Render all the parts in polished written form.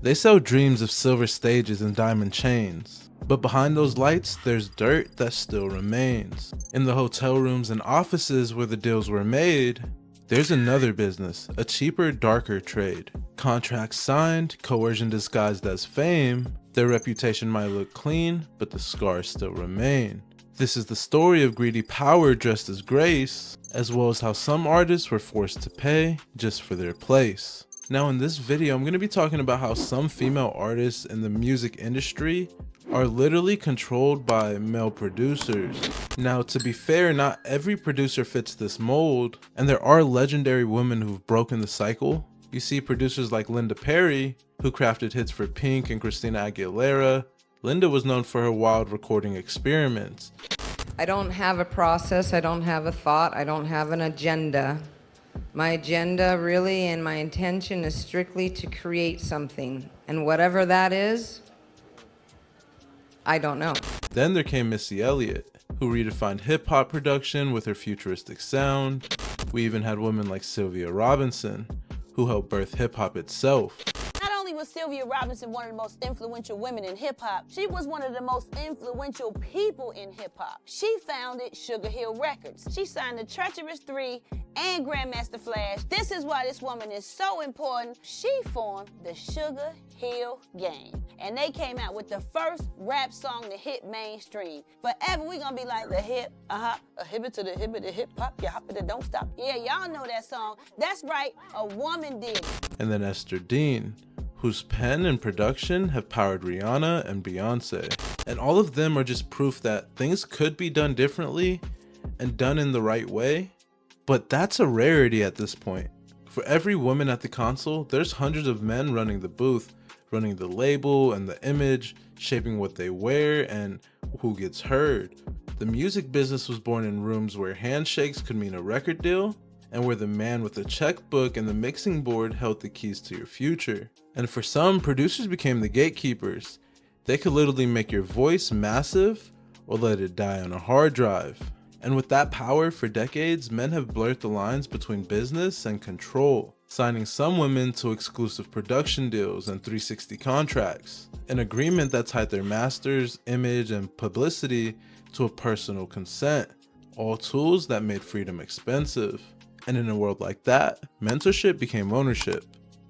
They sell dreams of silver stages and diamond chains. But behind those lights, there's dirt that still remains. In the hotel rooms and offices where the deals were made, there's another business, a cheaper, darker trade. Contracts signed, coercion disguised as fame. Their reputation might look clean, but the scars still remain. This is the story of greedy power dressed as grace, as well as how some artists were forced to pay just for their place. Now in this video, I'm going to be talking about how some female artists in the music industry are literally controlled by male producers. Now to be fair, not every producer fits this mold, and there are legendary women who've broken the cycle. You see producers like Linda Perry, who crafted hits for Pink and Christina Aguilera. Linda was known for her wild recording experiments. I don't have a process, I don't have a thought, I don't have an agenda. My agenda really and my intention is strictly to create something. And whatever that is, I don't know. Then there came Missy Elliott, who redefined hip-hop production with her futuristic sound. We even had women like Sylvia Robinson, who helped birth hip-hop itself. Not only was Sylvia Robinson one of the most influential women in hip-hop, she was one of the most influential people in hip-hop. She founded Sugar Hill Records. She signed the Treacherous 3 and Grandmaster Flash. This is why this woman is so important. She formed the Sugar Hill Gang, and they came out with the first rap song to hit mainstream. Forever we gonna be like the hip, a hip to the hip hop, you hop it, don't stop. Yeah, y'all know that song. That's right, a woman did it. And then Esther Dean, whose pen and production have powered Rihanna and Beyonce. And all of them are just proof that things could be done differently and done in the right way. But that's a rarity at this point. For every woman at the console, there's hundreds of men running the booth, running the label and the image, shaping what they wear and who gets heard. The music business was born in rooms where handshakes could mean a record deal, and where the man with the checkbook and the mixing board held the keys to your future. And for some, producers became the gatekeepers. They could literally make your voice massive or let it die on a hard drive. And with that power, for decades, men have blurred the lines between business and control, signing some women to exclusive production deals and 360 contracts, an agreement that tied their masters, image, and publicity to a personal consent, all tools that made freedom expensive. And in a world like that, mentorship became ownership.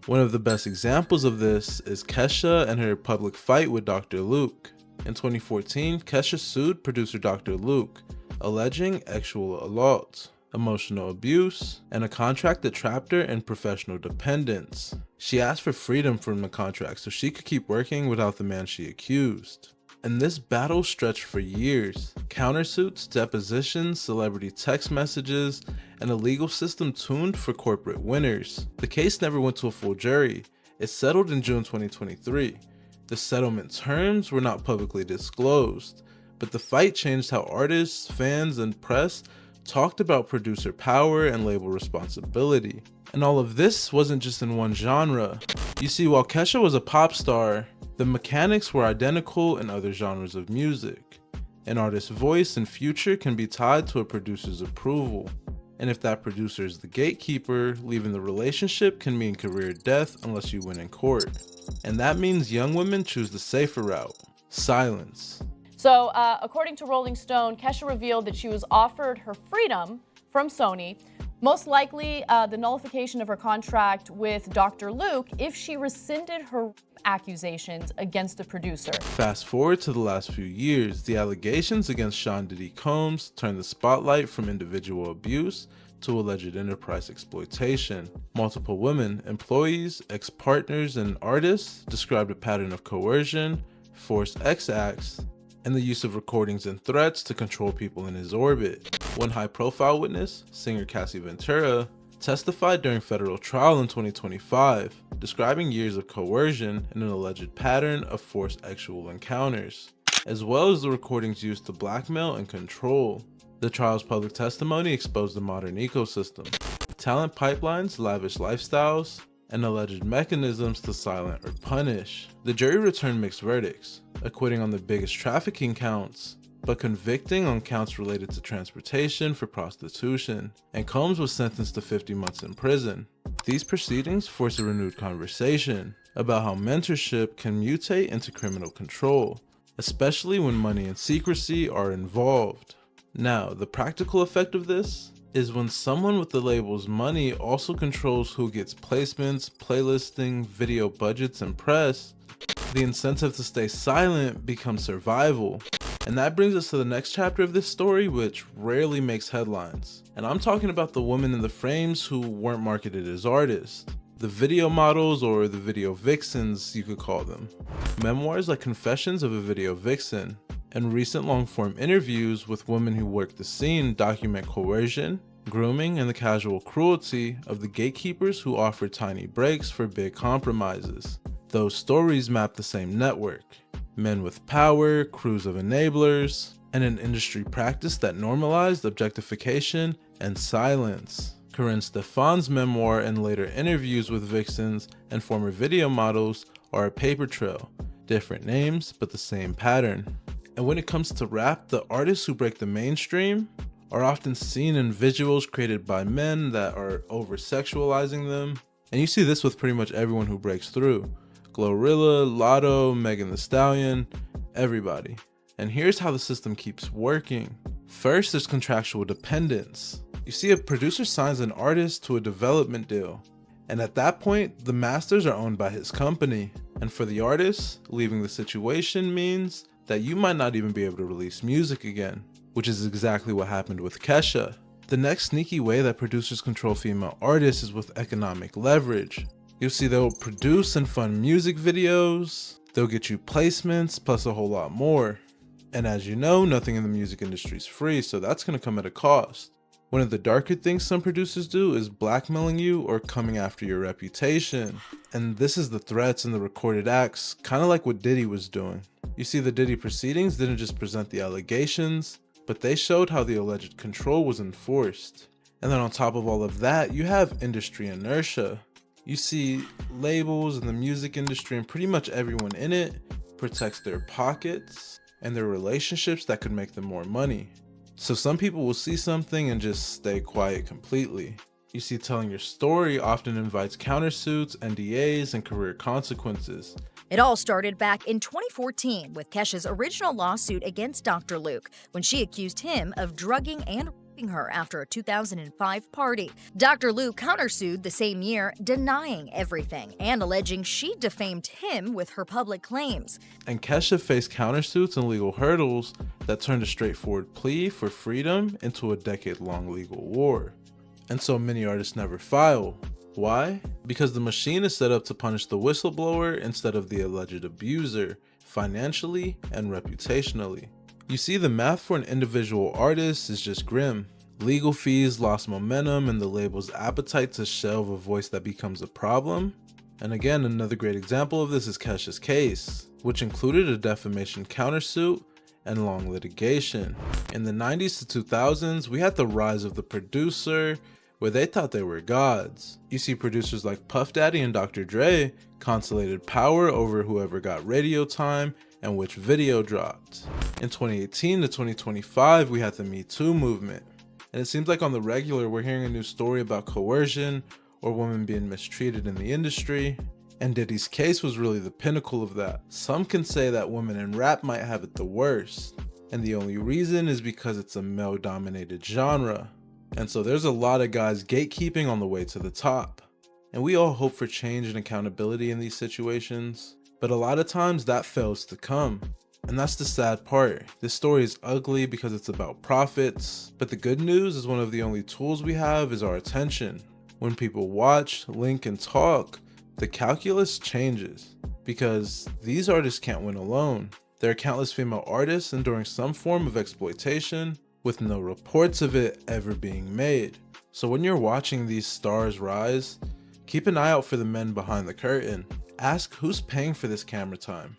One of the best examples of this is Kesha and her public fight with Dr. Luke. In 2014, Kesha sued producer Dr. Luke, alleging sexual assault, emotional abuse, and a contract that trapped her in professional dependence. She asked for freedom from the contract so she could keep working without the man she accused. And this battle stretched for years. Countersuits, depositions, celebrity text messages, and a legal system tuned for corporate winners. The case never went to a full jury. It settled in June 2023. The settlement terms were not publicly disclosed, but the fight changed how artists, fans, and press talked about producer power and label responsibility. And all of this wasn't just in one genre. You see, while Kesha was a pop star, the mechanics were identical in other genres of music. An artist's voice and future can be tied to a producer's approval. And if that producer is the gatekeeper, leaving the relationship can mean career death unless you win in court. And that means young women choose the safer route: silence. So, according to Rolling Stone, Kesha revealed that she was offered her freedom from Sony, most likely the nullification of her contract with Dr. Luke, if she rescinded her accusations against the producer. Fast forward to the last few years, the allegations against Sean Diddy Combs turned the spotlight from individual abuse to alleged enterprise exploitation. Multiple women, employees, ex-partners, and artists described a pattern of coercion, forced acts, and the use of recordings and threats to control people in his orbit. One high-profile witness, singer Cassie Ventura, testified during federal trial in 2025, describing years of coercion and an alleged pattern of forced sexual encounters, as well as the recordings used to blackmail and control. The trial's public testimony exposed the modern ecosystem, talent pipelines, lavish lifestyles, and alleged mechanisms to silence or punish. The jury returned mixed verdicts, acquitting on the biggest trafficking counts, but convicting on counts related to transportation for prostitution, and Combs was sentenced to 50 months in prison. These proceedings forced a renewed conversation. about how mentorship can mutate into criminal control, especially when money and secrecy are involved. Now, the practical effect of this is when someone with the labels money also controls who gets placements, playlisting, video budgets, and press, the incentive to stay silent becomes survival. And that brings us to the next chapter of this story, which rarely makes headlines. And I'm talking about the women in the frames who weren't marketed as artists. The video models, or the video vixens you could call them. Memoirs like Confessions of a Video Vixen, and recent long-form interviews with women who work the scene document coercion, grooming, and the casual cruelty of the gatekeepers who offer tiny breaks for big compromises. Those stories map the same network. Men with power, crews of enablers, and an industry practice that normalized objectification and silence. Corinne Stefan's memoir and later interviews with vixens and former video models are a paper trail. Different names, but the same pattern. And when it comes to rap, the artists who break the mainstream are often seen in visuals created by men that are over-sexualizing them. And you see this with pretty much everyone who breaks through. Glorilla, Lotto, Megan Thee Stallion, everybody. And here's how the system keeps working. First, there's contractual dependence. You see, a producer signs an artist to a development deal. And at that point, the masters are owned by his company. And for the artist, leaving the situation means that you might not even be able to release music again, which is exactly what happened with Kesha. The next sneaky way that producers control female artists is with economic leverage. You'll see they'll produce and fund music videos, they'll get you placements, plus a whole lot more. And as you know, nothing in the music industry is free, so that's gonna come at a cost. One of the darker things some producers do is blackmailing you or coming after your reputation. And this is the threats and the recorded acts, kind of like what Diddy was doing. You see, the Diddy proceedings didn't just present the allegations, but they showed how the alleged control was enforced. And then on top of all of that, you have industry inertia. You see labels in the music industry and pretty much everyone in it protects their pockets and their relationships that could make them more money. So some people will see something and just stay quiet completely. You see, telling your story often invites countersuits, NDAs, and career consequences. It all started back in 2014 with Kesha's original lawsuit against Dr. Luke when she accused him of drugging and raping her after a 2005 party. Dr. Luke countersued the same year, denying everything and alleging she defamed him with her public claims. And Kesha faced countersuits and legal hurdles that turned a straightforward plea for freedom into a decade-long legal war. And so many artists never file. Why? Because the machine is set up to punish the whistleblower instead of the alleged abuser, financially and reputationally. You see, the math for an individual artist is just grim. Legal fees, lost momentum, and the label's appetite to shelve a voice that becomes a problem. And again, another great example of this is Kesha's case, which included a defamation countersuit and long litigation. In the 90s to 2000s, we had the rise of the producer, where they thought they were gods. You see, producers like Puff Daddy and Dr. Dre consolidated power over whoever got radio time and which video dropped. In 2018 to 2025, we had the Me Too movement. And it seems like on the regular, we're hearing a new story about coercion or women being mistreated in the industry. And Diddy's case was really the pinnacle of that. Some can say that women in rap might have it the worst. And the only reason is because it's a male-dominated genre. And so there's a lot of guys gatekeeping on the way to the top. And we all hope for change and accountability in these situations, but a lot of times that fails to come. And that's the sad part. This story is ugly because it's about profits, but the good news is one of the only tools we have is our attention. When people watch, link, and talk, the calculus changes, because these artists can't win alone. There are countless female artists enduring some form of exploitation, with no reports of it ever being made. So when you're watching these stars rise, keep an eye out for the men behind the curtain. Ask who's paying for this camera time,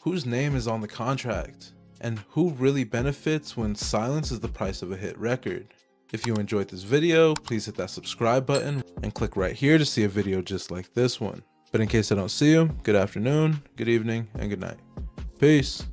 whose name is on the contract, and who really benefits when silence is the price of a hit record. If you enjoyed this video, please hit that subscribe button and click right here to see a video just like this one. But in case I don't see you, good afternoon, good evening, and good night. Peace.